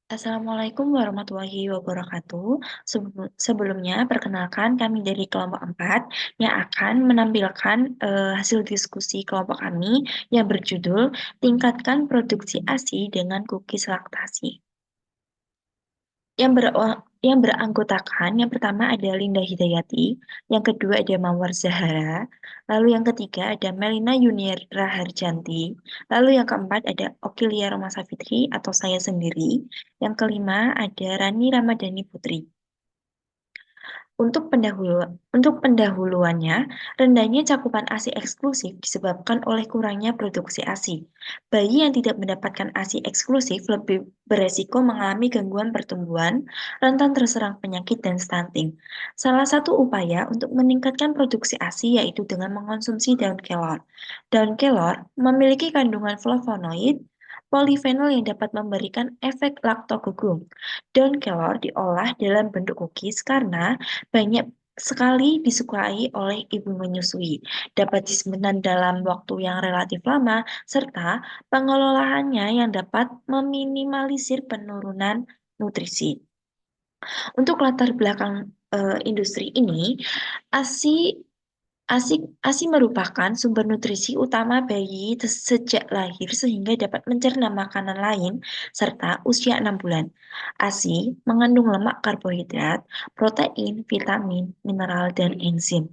Assalamualaikum warahmatullahi wabarakatuh. Sebelumnya, perkenalkan kami dari kelompok 4 yang akan menampilkan hasil diskusi kelompok kami yang berjudul Tingkatkan Produksi ASI dengan Cookies Laktasi. Yang beranggotakan, yang pertama ada Linda Hidayati, yang kedua ada Mawar Zahara, lalu yang ketiga ada Melina Yunira Harjanti, lalu yang keempat ada Okilia Roma Safitri atau saya sendiri, yang kelima ada Rani Ramadhani Putri. Untuk pendahuluannya, rendahnya cakupan ASI eksklusif disebabkan oleh kurangnya produksi ASI. Bayi yang tidak mendapatkan ASI eksklusif lebih beresiko mengalami gangguan pertumbuhan, rentan terserang penyakit dan stunting. Salah satu upaya untuk meningkatkan produksi ASI yaitu dengan mengonsumsi daun kelor. Daun kelor memiliki kandungan flavonoid, polifenol yang dapat memberikan efek laktogugung. Daun kelor diolah dalam bentuk cookies karena banyak sekali disukai oleh ibu menyusui, dapat disimpan dalam waktu yang relatif lama, serta pengelolaannya yang dapat meminimalisir penurunan nutrisi. Untuk latar belakang industri ini, ASI ASI merupakan sumber nutrisi utama bayi sejak lahir sehingga dapat mencerna makanan lain serta usia 6 bulan. ASI mengandung lemak karbohidrat, protein, vitamin, mineral, dan enzim.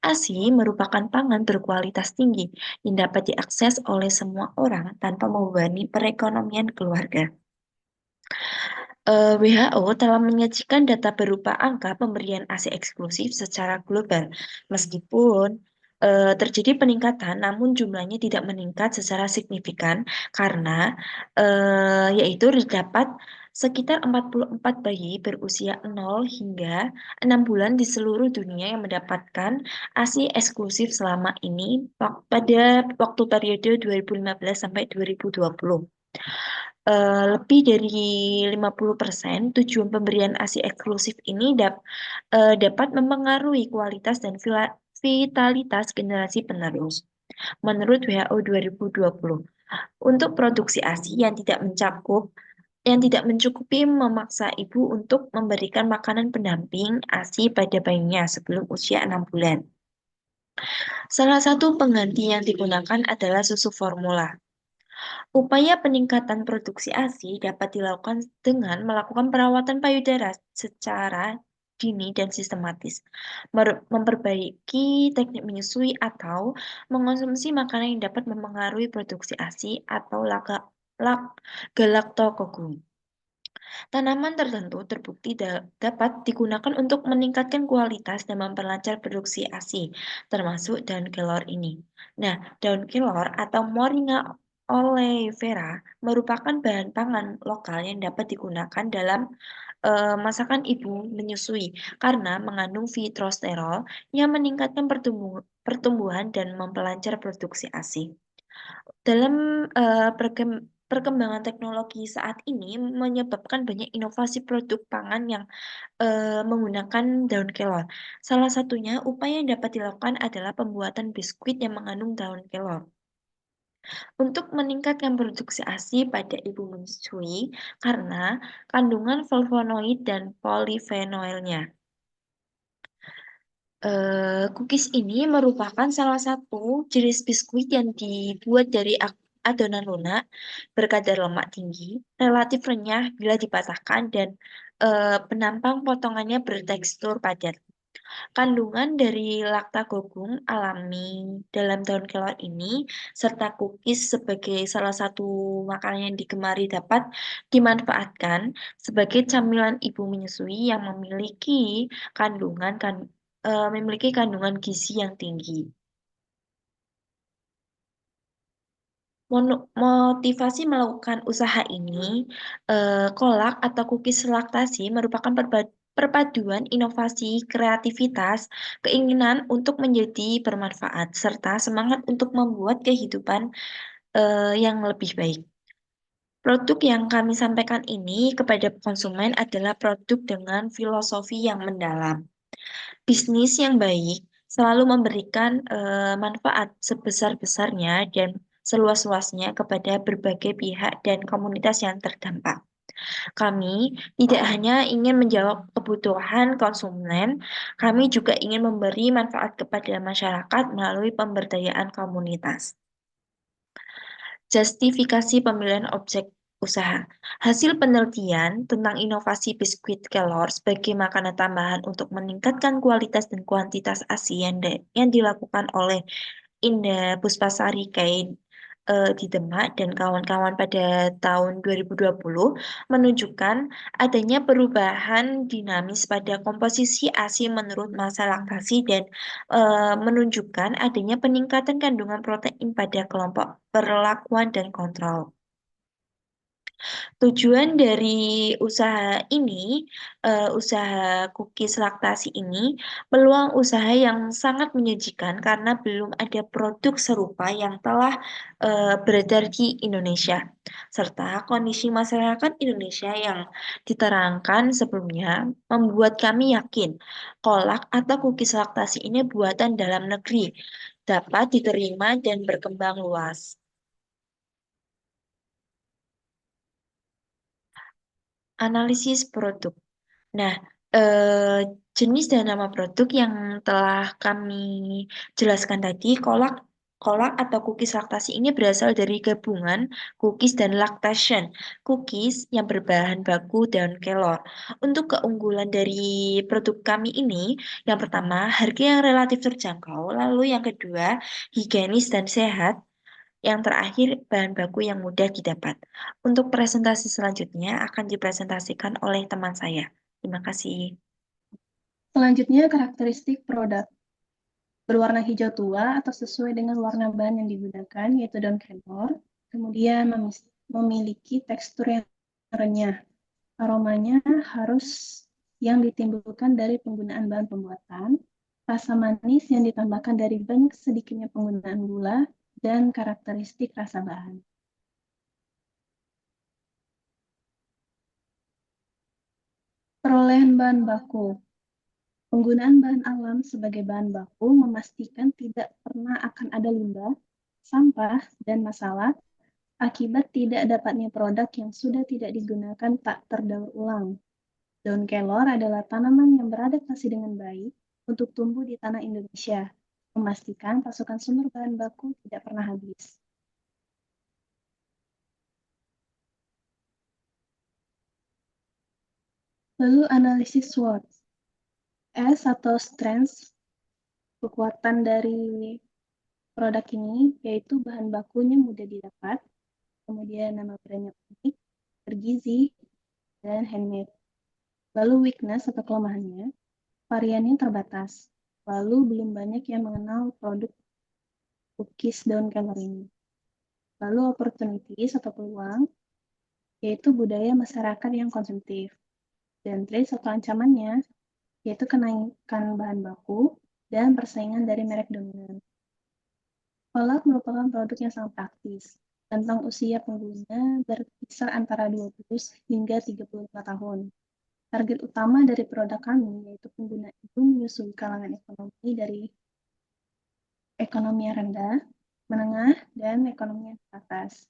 ASI merupakan pangan berkualitas tinggi yang dapat diakses oleh semua orang tanpa membebani perekonomian keluarga. WHO telah menyajikan data berupa angka pemberian ASI eksklusif secara global. Meskipun terjadi peningkatan, namun jumlahnya tidak meningkat secara signifikan karena yaitu terdapat sekitar 44 bayi berusia 0 hingga 6 bulan di seluruh dunia yang mendapatkan ASI eksklusif selama ini pada waktu periode 2015 sampai 2020. Lebih dari 50% tujuan pemberian ASI eksklusif ini dapat mempengaruhi kualitas dan vitalitas generasi penerus. Menurut WHO 2020, untuk produksi ASI yang tidak mencukupi memaksa ibu untuk memberikan makanan pendamping ASI pada bayinya sebelum usia 6 bulan. Salah satu pengganti yang digunakan adalah susu formula. Upaya peningkatan produksi ASI dapat dilakukan dengan melakukan perawatan payudara secara dini dan sistematis, memperbaiki teknik menyusui atau mengonsumsi makanan yang dapat mempengaruhi produksi ASI atau galaktokogun. Tanaman tertentu terbukti dapat digunakan untuk meningkatkan kualitas dan memperlancar produksi ASI, termasuk daun kelor ini. Nah, daun kelor atau Moringa oleifera merupakan bahan pangan lokal yang dapat digunakan dalam masakan ibu menyusui karena mengandung fitrosterol yang meningkatkan pertumbuhan dan memperlancar produksi ASI. Dalam perkembangan teknologi saat ini menyebabkan banyak inovasi produk pangan yang menggunakan daun kelor. Salah satunya upaya yang dapat dilakukan adalah pembuatan biskuit yang mengandung daun kelor. Untuk meningkatkan produksi ASI pada ibu menyusui karena kandungan flavonoid dan polifenolnya. Cookies ini merupakan salah satu jenis biskuit yang dibuat dari adonan lunak berkadar lemak tinggi, relatif renyah bila dipatahkan dan penampang potongannya bertekstur padat. Kandungan dari laktagogung alami dalam daun kelor ini serta cookies sebagai salah satu makanan yang digemari dapat dimanfaatkan sebagai camilan ibu menyusui yang memiliki kandungan gizi yang tinggi. Motivasi melakukan usaha ini, kolak atau cookies laktasi merupakan perpaduan inovasi, kreativitas, keinginan untuk menjadi bermanfaat, serta semangat untuk membuat kehidupan yang lebih baik. Produk yang kami sampaikan ini kepada konsumen adalah produk dengan filosofi yang mendalam. Bisnis yang baik selalu memberikan manfaat sebesar-besarnya dan seluas-luasnya kepada berbagai pihak dan komunitas yang terdampak. Kami tidak hanya ingin menjawab kebutuhan konsumen, kami juga ingin memberi manfaat kepada masyarakat melalui pemberdayaan komunitas. Justifikasi pemilihan objek usaha. Hasil penelitian tentang inovasi biskuit Kelor sebagai makanan tambahan untuk meningkatkan kualitas dan kuantitas ASI yang dilakukan oleh Indah Puspasari Kain di Demak dan kawan-kawan pada tahun 2020 menunjukkan adanya perubahan dinamis pada komposisi ASI menurut masa laktasi dan menunjukkan adanya peningkatan kandungan protein pada kelompok perlakuan dan kontrol. Tujuan dari usaha ini, usaha cookies laktasi ini, peluang usaha yang sangat menjanjikan karena belum ada produk serupa yang telah beredar di Indonesia, serta kondisi masyarakat Indonesia yang diterangkan sebelumnya membuat kami yakin kolak atau cookies laktasi ini buatan dalam negeri dapat diterima dan berkembang luas. Analisis produk. Nah, eh, jenis dan nama produk yang telah kami jelaskan tadi, kolak kolak atau cookies laktasi ini berasal dari gabungan cookies dan lactation. Cookies yang berbahan baku daun kelor. Untuk keunggulan dari produk kami ini, yang pertama, harga yang relatif terjangkau, lalu yang kedua, higienis dan sehat, yang terakhir, bahan baku yang mudah didapat. Untuk presentasi selanjutnya akan dipresentasikan oleh teman saya. Terima kasih. Selanjutnya, karakteristik produk. Berwarna hijau tua atau sesuai dengan warna bahan yang digunakan, yaitu daun kelor. Kemudian memiliki tekstur yang renyah. Aromanya harus yang ditimbulkan dari penggunaan bahan pembuatan, rasa manis yang ditambahkan dari banyak sedikitnya penggunaan gula, dan karakteristik rasa bahan. Perolehan bahan baku. Penggunaan bahan alam sebagai bahan baku memastikan tidak pernah akan ada limbah, sampah, dan masalah akibat tidak dapatnya produk yang sudah tidak digunakan tak terdaur ulang. Daun kelor adalah tanaman yang beradaptasi dengan baik untuk tumbuh di tanah Indonesia, memastikan pasokan sumber bahan baku tidak pernah habis. Lalu analisis SWOT. S atau strengths, kekuatan dari produk ini, yaitu bahan bakunya mudah didapat, kemudian nama brandnya unik, bergizi, dan handmade. Lalu weakness atau kelemahannya, variannya terbatas. Lalu belum banyak yang mengenal produk cookies daun kelor ini. Lalu opportunities atau peluang, yaitu budaya masyarakat yang konsumtif. Dan threats atau ancamannya, yaitu kenaikan bahan baku dan persaingan dari merek dominan. Kolak merupakan produk yang sangat praktis. Tentang usia pengguna berkisar antara 20 hingga 35 tahun. Target utama dari produk kami yaitu pengguna itu menyusui kalangan ekonomi dari ekonomi yang rendah, menengah, dan ekonomi yang atas.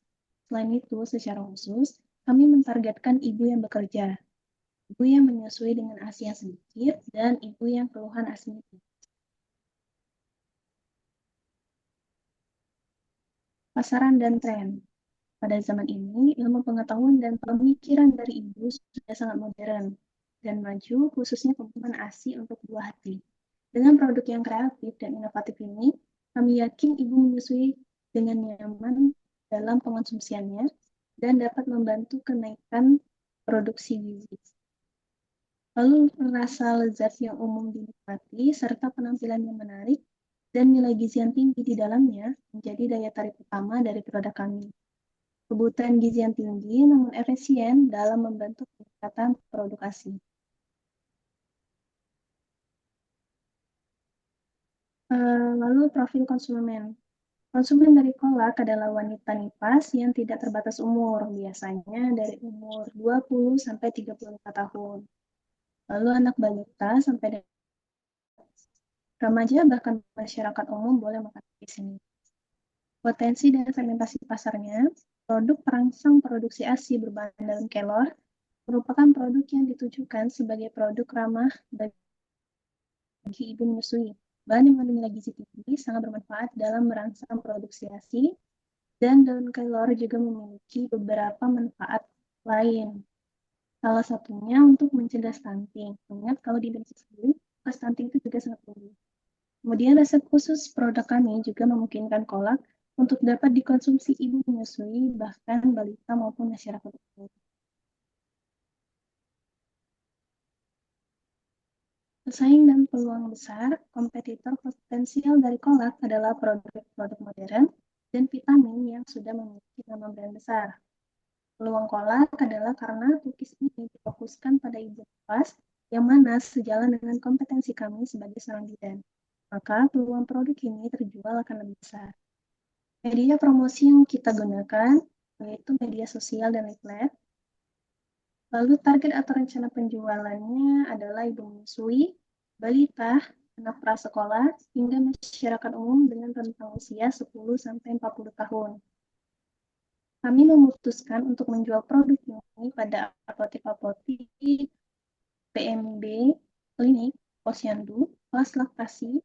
Selain itu, secara khusus, kami mentargetkan ibu yang bekerja, ibu yang menyusui dengan ASI yang sedikit, dan ibu yang keluhan ASINya tinggi. Pasaran dan tren. Pada zaman ini, ilmu pengetahuan dan pemikiran dari ibu sudah sangat modern dan maju, khususnya pembuatan ASI untuk buah hati. Dengan produk yang kreatif dan inovatif ini, kami yakin ibu menyusui dengan nyaman dalam pengonsumsiannya dan dapat membantu kenaikan produksi gizi. Lalu rasa lezat yang umum dinikmati serta penampilan yang menarik dan nilai gizi yang tinggi di dalamnya menjadi daya tarik utama dari produk kami. Kebutuhan gizi yang tinggi namun efisien dalam membantu peningkatan produksi. Lalu profil konsumen. Konsumen dari kolak adalah wanita nipas yang tidak terbatas umur, biasanya dari umur 20 sampai 34 tahun. Lalu anak balita sampai remaja bahkan masyarakat umum boleh makan di sini. Potensi dan segmentasi pasarnya, produk perangsang produksi ASI berbahan daun kelor merupakan produk yang ditujukan sebagai produk ramah bagi ibu menyusui. Bahan yang mengandung gizi tinggi sangat bermanfaat dalam merangsang produksi ASI, dan daun kelor juga memiliki beberapa manfaat lain. Salah satunya untuk mencegah stunting. Ingat kalau di Indonesia sendiri, stunting itu juga sangat tinggi. Kemudian resep khusus produk kami juga memungkinkan kolak untuk dapat dikonsumsi ibu menyusui, bahkan balita maupun masyarakat umum. Pesaing dan peluang besar, kompetitor potensial dari kolak adalah produk-produk modern dan vitamin yang sudah memiliki nama brand besar. Peluang kolak adalah karena cookies ini difokuskan pada ibu nafas, yang mana sejalan dengan kompetensi kami sebagai seorang bidan. Maka peluang produk ini terjual akan lebih besar. Media promosi yang kita gunakan yaitu media sosial dan leaflet. Lalu target atau rencana penjualannya adalah ibu menyusui, balita, anak prasekolah, hingga masyarakat umum dengan rentang usia 10-40 tahun. Kami memutuskan untuk menjual produk ini pada apotek-apotek, PMB, klinik, posyandu, kelas laktasi,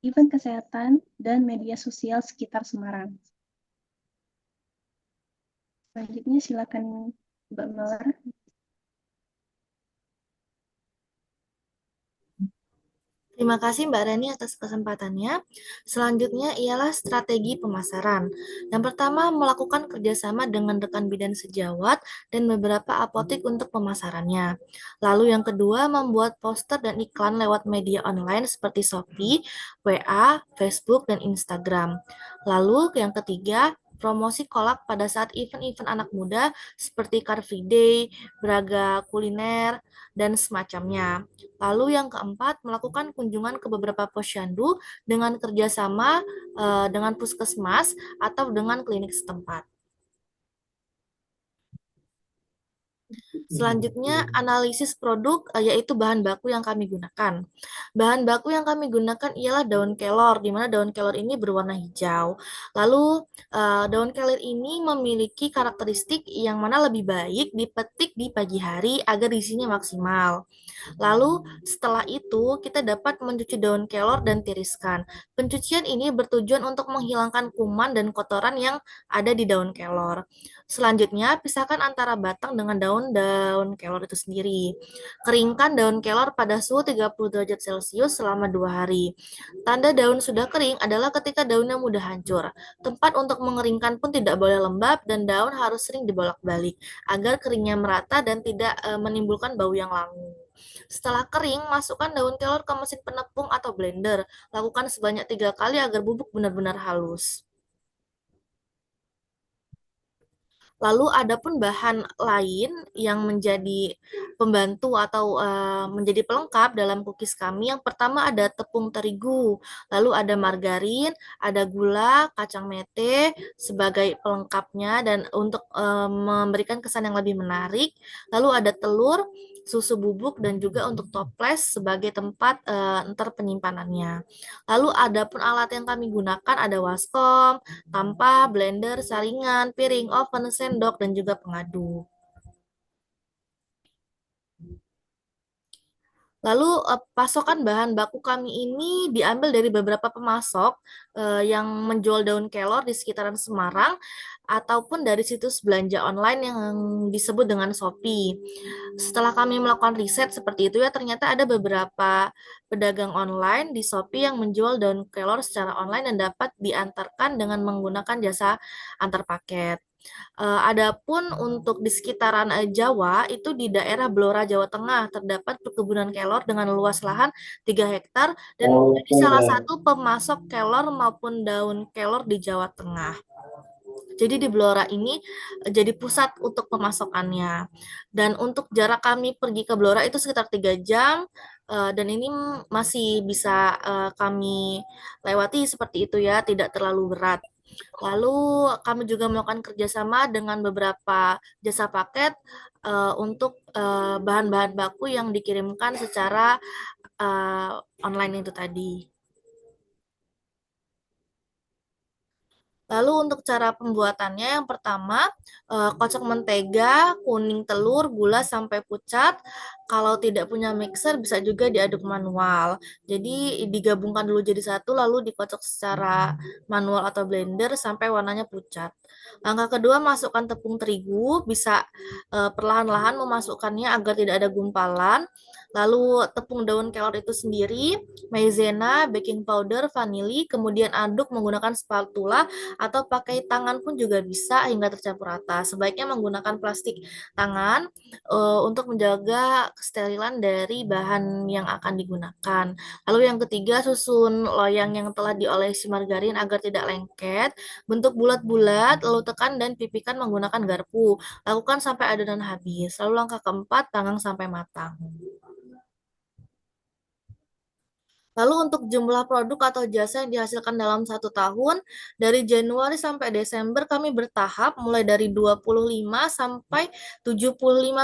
event kesehatan, dan media sosial sekitar Semarang. Selanjutnya silakan Mbak Mawar. Terima kasih Mbak Reni atas kesempatannya. Selanjutnya ialah strategi pemasaran. Yang pertama, melakukan kerjasama dengan rekan bidan sejawat dan beberapa apotek untuk pemasarannya. Lalu yang kedua, membuat poster dan iklan lewat media online seperti Shopee, WA, Facebook, dan Instagram. Lalu yang ketiga, promosi kolak pada saat event-event anak muda seperti Car Free Day, Braga Kuliner, dan semacamnya. Lalu yang keempat, melakukan kunjungan ke beberapa posyandu dengan kerjasama dengan puskesmas atau dengan klinik setempat. Selanjutnya, analisis produk yaitu bahan baku yang kami gunakan. Bahan baku yang kami gunakan ialah daun kelor, di mana daun kelor ini berwarna hijau. Lalu, daun kelor ini memiliki karakteristik yang mana lebih baik dipetik di pagi hari agar isinya maksimal. Lalu setelah itu kita dapat mencuci daun kelor dan tiriskan. Pencucian ini bertujuan untuk menghilangkan kuman dan kotoran yang ada di daun kelor. Selanjutnya pisahkan antara batang dengan daun-daun kelor itu sendiri. Keringkan daun kelor pada suhu 30 derajat Celcius selama 2 hari. Tanda daun sudah kering adalah ketika daunnya mudah hancur. Tempat untuk mengeringkan pun tidak boleh lembab dan daun harus sering dibolak-balik agar keringnya merata dan tidak menimbulkan bau yang langu. Setelah kering, masukkan daun kelor ke mesin penepung atau blender. Lakukan sebanyak 3 kali agar bubuk benar-benar halus. Lalu ada pun bahan lain yang menjadi pembantu atau menjadi pelengkap dalam cookies kami. Yang pertama ada tepung terigu, lalu ada margarin, ada gula, kacang mete sebagai pelengkapnya dan untuk memberikan kesan yang lebih menarik. Lalu ada telur, susu bubuk dan juga untuk toples sebagai tempat ntar penyimpanannya. Lalu ada pun alat yang kami gunakan ada waskom, tampah, blender, saringan, piring, oven, sendok, dan juga pengaduk. Lalu pasokan bahan baku kami ini diambil dari beberapa pemasok yang menjual daun kelor di sekitaran Semarang ataupun dari situs belanja online yang disebut dengan Shopee. Setelah kami melakukan riset seperti itu ya, ternyata ada beberapa pedagang online di Shopee yang menjual daun kelor secara online dan dapat diantarkan dengan menggunakan jasa antar paket. Adapun untuk di sekitaran Jawa, itu di daerah Blora, Jawa Tengah, terdapat perkebunan kelor dengan luas lahan 3 hektar dan menjadi salah satu pemasok kelor maupun daun kelor di Jawa Tengah. Jadi di Blora ini jadi pusat untuk pemasokannya. Dan untuk jarak kami pergi ke Blora itu sekitar 3 jam, dan ini masih bisa kami lewati seperti itu ya, tidak terlalu berat. Lalu kami juga melakukan kerjasama dengan beberapa jasa paket untuk bahan-bahan baku yang dikirimkan secara online itu tadi. Lalu untuk cara pembuatannya, yang pertama kocok mentega, kuning telur, gula sampai pucat. Kalau tidak punya mixer bisa juga diaduk manual. Jadi digabungkan dulu jadi satu lalu dikocok secara manual atau blender sampai warnanya pucat. Langkah kedua, masukkan tepung terigu, bisa perlahan-lahan memasukkannya agar tidak ada gumpalan. Lalu tepung daun kelor itu sendiri, maizena, baking powder, vanili, kemudian aduk menggunakan spatula atau pakai tangan pun juga bisa hingga tercampur rata. Sebaiknya menggunakan plastik tangan untuk menjaga kesterilan dari bahan yang akan digunakan. Lalu yang ketiga, susun loyang yang telah diolesi margarin agar tidak lengket. Bentuk bulat-bulat, lalu tekan dan pipihkan menggunakan garpu. Lakukan sampai adonan habis. Lalu langkah keempat, panggang sampai matang. Lalu untuk jumlah produk atau jasa yang dihasilkan dalam 1 tahun, dari Januari sampai Desember kami bertahap mulai dari 25 sampai 75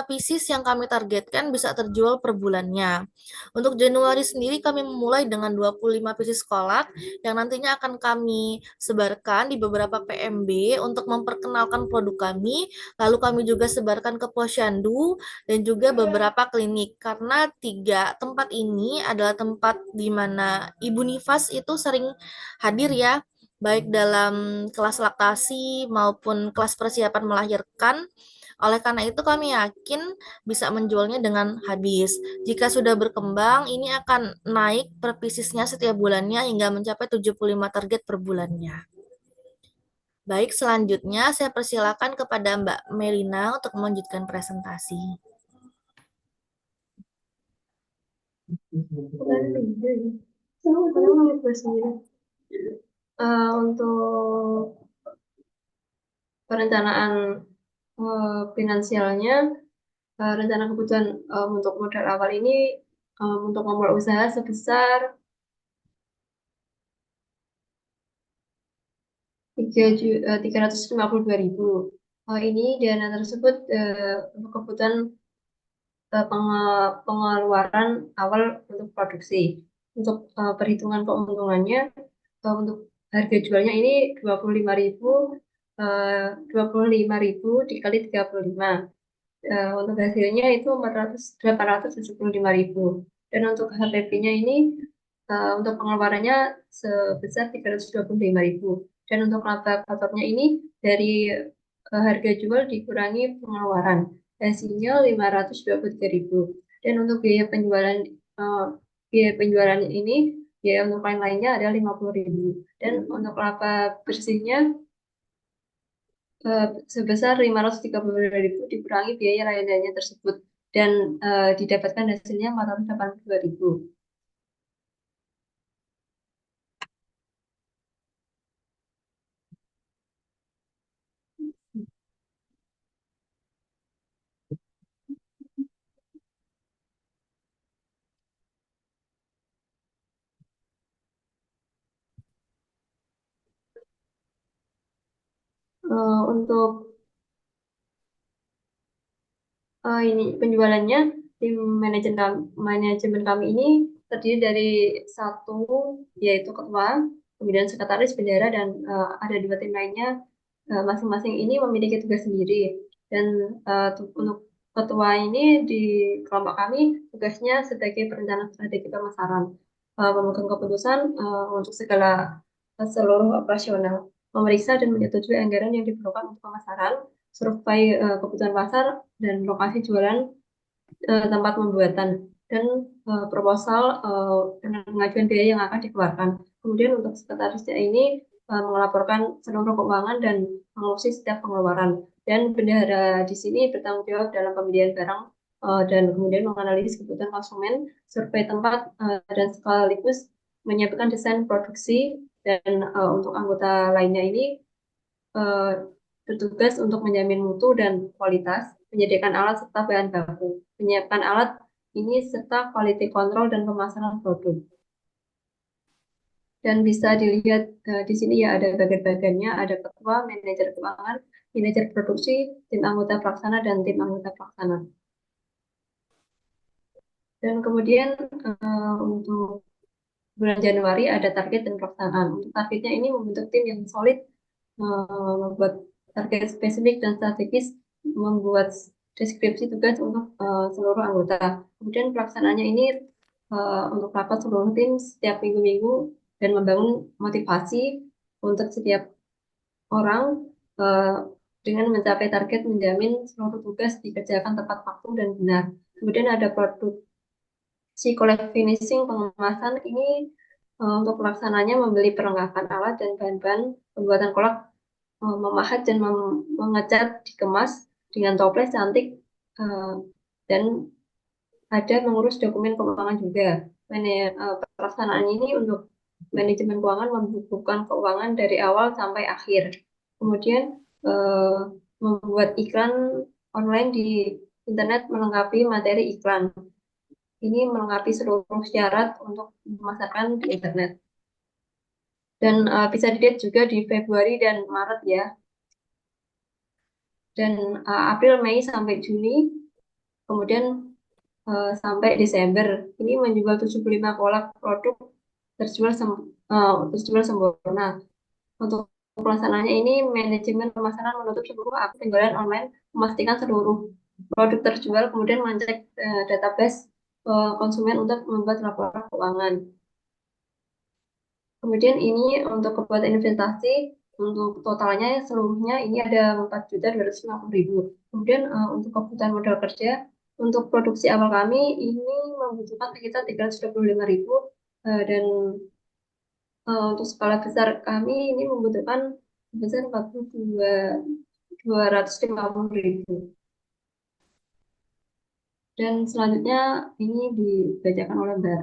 pieces yang kami targetkan bisa terjual per bulannya. Untuk Januari sendiri kami memulai dengan 25 pieces kolak yang nantinya akan kami sebarkan di beberapa PMB untuk memperkenalkan produk kami. Lalu kami juga sebarkan ke posyandu dan juga beberapa klinik karena 3 tempat ini adalah tempat di mana Ibu Nifas itu sering hadir ya, baik dalam kelas laktasi maupun kelas persiapan melahirkan. Oleh karena itu kami yakin bisa menjualnya dengan habis. Jika sudah berkembang, ini akan naik per piecesnya setiap bulannya hingga mencapai 75 target per bulannya. Baik, selanjutnya saya persilakan kepada Mbak Melina untuk melanjutkan presentasi. Untuk perencanaan finansialnya, rencana kebutuhan untuk modal awal ini untuk memulai usaha sebesar 352.000. Ini dana tersebut untuk kebutuhan pengeluaran awal untuk produksi. Untuk perhitungan keuntungannya, untuk harga jualnya ini 25.000 dikali 35. Untuk hasilnya itu 875.000. Dan untuk HPP-nya ini untuk pengeluarannya sebesar 325.000. Dan untuk laba kotornya ini dari harga jual dikurangi pengeluaran. Hasilnya 523.000. Dan untuk biaya penjualan ini, biaya untuk lain-lainnya ada 50.000. Dan untuk laba bersihnya sebesar 532.000 dikurangi biaya layanannya tersebut dan didapatkan hasilnya 482.000. Untuk ini penjualannya, tim manajemen kami ini terdiri dari satu, yaitu ketua, kemudian sekretaris, bendahara, dan ada 2 tim lainnya. Masing-masing ini memiliki tugas sendiri. Dan untuk ketua ini di kelompok kami tugasnya sebagai perencana strategi pemasaran, pemegang keputusan untuk seluruh operasional, memeriksa dan menyetujui anggaran yang diperlukan untuk pemasaran, survei kebutuhan pasar dan lokasi jualan, tempat pembuatan, dan proposal dengan pengajuan biaya yang akan dikeluarkan. Kemudian untuk sekretarisnya ini melaporkan seluruh keuangan dan mengurusi setiap pengeluaran. Dan bendahara di sini bertanggung jawab dalam pembelian barang dan kemudian menganalisis kebutuhan konsumen, survei tempat, dan sekaligus menyiapkan desain produksi. Dan untuk anggota lainnya ini bertugas untuk menjamin mutu dan kualitas, menyediakan alat serta bahan baku, menyiapkan alat ini serta quality control dan pemasaran produk. Dan bisa dilihat di sini ya ada bagian-bagiannya, ada ketua, manajer keuangan, manajer produksi, tim anggota pelaksana, dan tim anggota pelaksana. Dan kemudian untuk bulan Januari ada target dan pelaksanaan. Untuk targetnya ini membentuk tim yang solid membuat target spesifik dan strategis, membuat deskripsi tugas untuk seluruh anggota. Kemudian pelaksanaannya ini untuk rapat seluruh tim setiap minggu-minggu dan membangun motivasi untuk setiap orang eh, dengan mencapai target, menjamin seluruh tugas dikerjakan tepat waktu dan benar. Kemudian ada produksi collect finishing pengemasan ini untuk pelaksananya membeli perlengkapan alat dan bahan-bahan pembuatan kolak, memahat dan mengecat, dikemas dengan toples cantik, eh, dan ada mengurus dokumen keuangan juga. Pelaksanaan ini untuk manajemen keuangan membukukan keuangan dari awal sampai akhir. Kemudian eh, membuat iklan online di internet melengkapi materi iklan. Ini melengkapi seluruh syarat untuk memasarkan di internet. Dan bisa dilihat juga di Februari dan Maret ya. Dan April, Mei sampai Juni, kemudian sampai Desember. Ini menjual 75 kolak produk terjual sempurna. Untuk pelaksanaannya ini manajemen pemasaran menutup seluruh akun penjualan online, memastikan seluruh produk terjual, kemudian mengecek database konsumen untuk membuat laporan keuangan. Kemudian ini untuk kebutuhan investasi, untuk totalnya seluruhnya ini ada 4.250.000. Kemudian untuk kebutuhan modal kerja, untuk produksi awal kami ini membutuhkan sekitar 325.000, dan untuk skala besar kami ini membutuhkan sebesar 250.000. Dan selanjutnya ini dibacakan oleh Mbak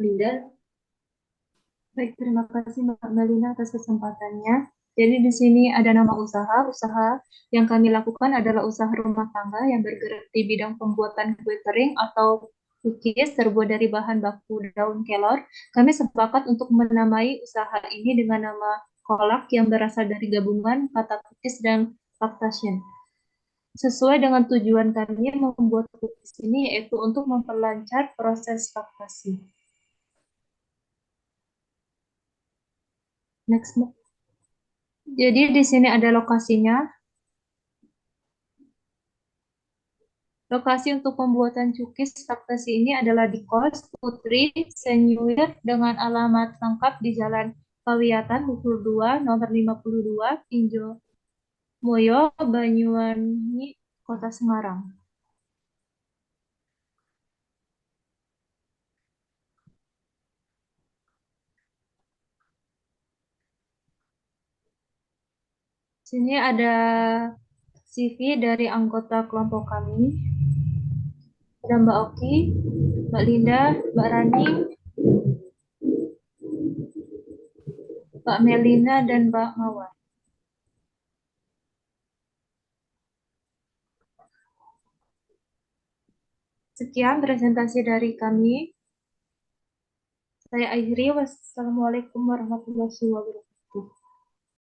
Linda. Baik, terima kasih Mbak Melina atas kesempatannya. Jadi di sini ada nama usaha. Usaha yang kami lakukan adalah usaha rumah tangga yang bergerak di bidang pembuatan kue kering atau cookies terbuat dari bahan baku daun kelor. Kami sepakat untuk menamai usaha ini dengan nama kolak yang berasal dari gabungan kata cookies dan lactation. Sesuai dengan tujuan kami membuat cookies ini yaitu untuk memperlancar proses laktasi. Next, Mbak. Jadi di sini ada lokasinya. Lokasi untuk pembuatan cookies laktasi ini adalah di kos Putri Senyuir dengan alamat lengkap di Jalan Pawiatan Bukul 2 nomor 52 Injo Moyo Banyuwangi Kota Semarang. Sini ada CV dari anggota kelompok kami. Ada Mbak Oki, Mbak Linda, Mbak Rani, Mbak Melina, dan Mbak Mawar. Sekian presentasi dari kami. Saya akhiri. Wassalamualaikum warahmatullahi wabarakatuh.